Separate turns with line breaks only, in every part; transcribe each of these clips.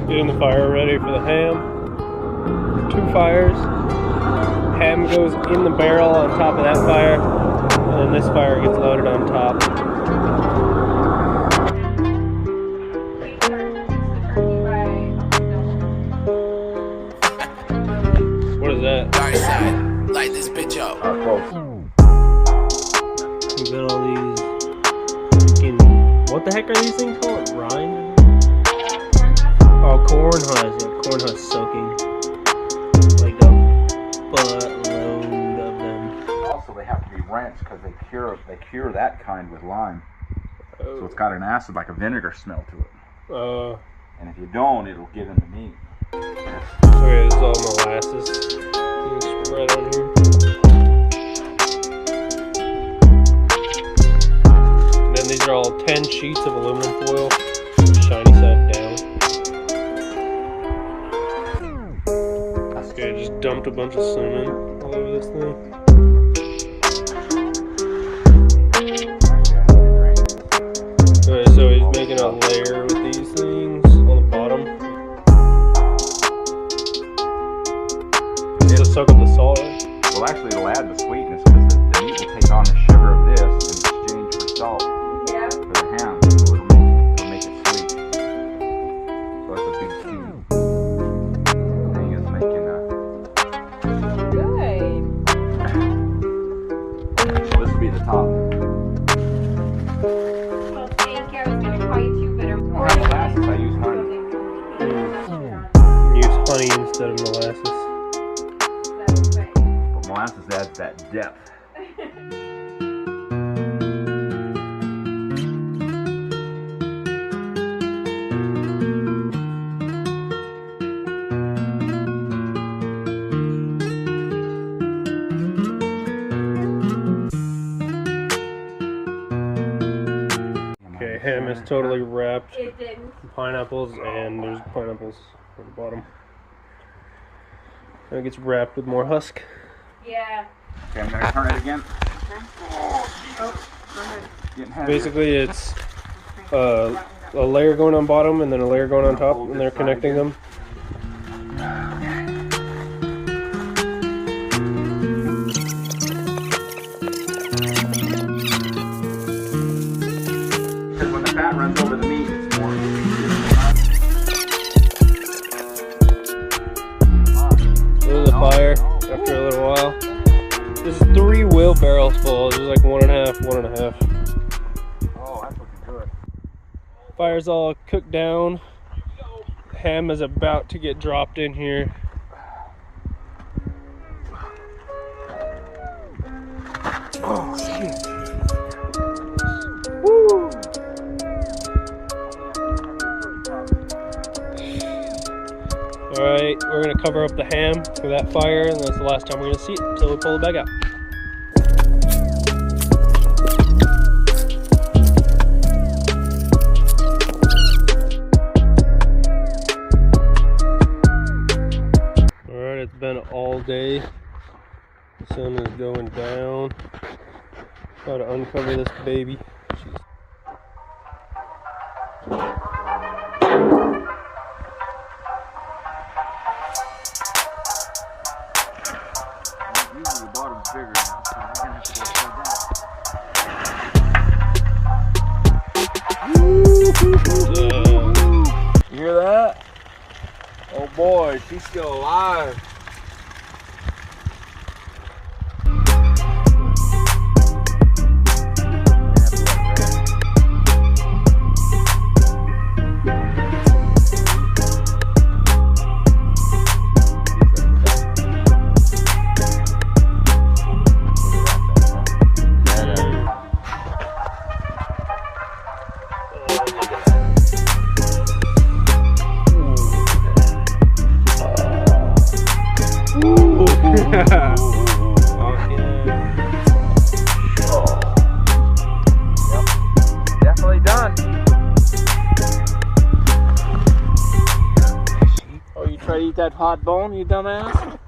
Getting the fire ready for the ham. 2 fires. Ham goes in the barrel on top of that fire, and then this fire gets loaded on top. What is that?
Dark side, light this bitch up.
We got all these fucking, what the heck are these things called? Rind? Oh, corn husks. Yeah, corn husk soaking. Like a buttload of them.
Also, they have to be rinsed because they cure that kind with lime. So it's got an acid like a vinegar smell to it. And if you don't, it'll get in the meat.
Okay, this is all molasses. Spread on here. And then these are all 10 sheets of aluminum foil, shiny side down. Okay, I just dumped a bunch of cinnamon all over this thing. Okay, so he's making a layer with these things on the bottom. To soak up the salt, right?
Well, actually, it'll add the sweetness because the meat will take on the sugar of this in exchange for salt for the ham. So it'll make it sweet. So that's a big key. Thing is making
Good.
So this will be the top.
Well, thank you. I was going to call you too, but I'm
Molasses, I use honey.
Use honey instead of molasses.
But molasses adds that depth.
Okay, ham is totally wrapped
It didn't.
in pineapples, and there's pineapples on the bottom. And it gets wrapped with more husk.
Yeah.
Okay, I'm going to turn it again.
Oh, go ahead.
Getting heavy.
Basically, it's a layer going on bottom and then a layer going on top, and they're connecting them.
Because when the fat runs over the meat, it's more.
There's a fire after a little while. This is 3 wheelbarrows full. There's like 1.5, 1.5.
Oh, that's looking good.
Fire's all cooked down. Ham is about to get dropped in here.
Oh, shit.
Woo! Alright, we're going to cover up the ham with that fire, and that's the last time we're going to see it until we pull the bag out. Alright, it's been all day. The sun is going down. Try to uncover this baby. Jeez.
Usually the bottom's bigger now, so I'm going to have to go upside down. You hear that? Oh boy, she's still alive. Definitely done.
Oh, you try to eat that hot bone, you dumbass?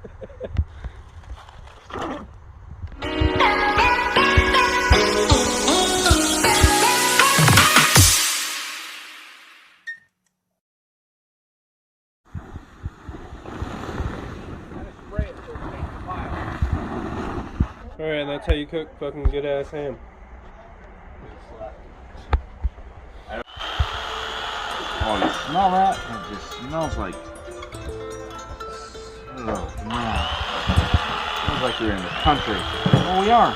Alright, that's how you cook fucking good ass ham.
Oh, you smell that? It just smells like... Oh, man. Smells like you're in the country. Well, we are.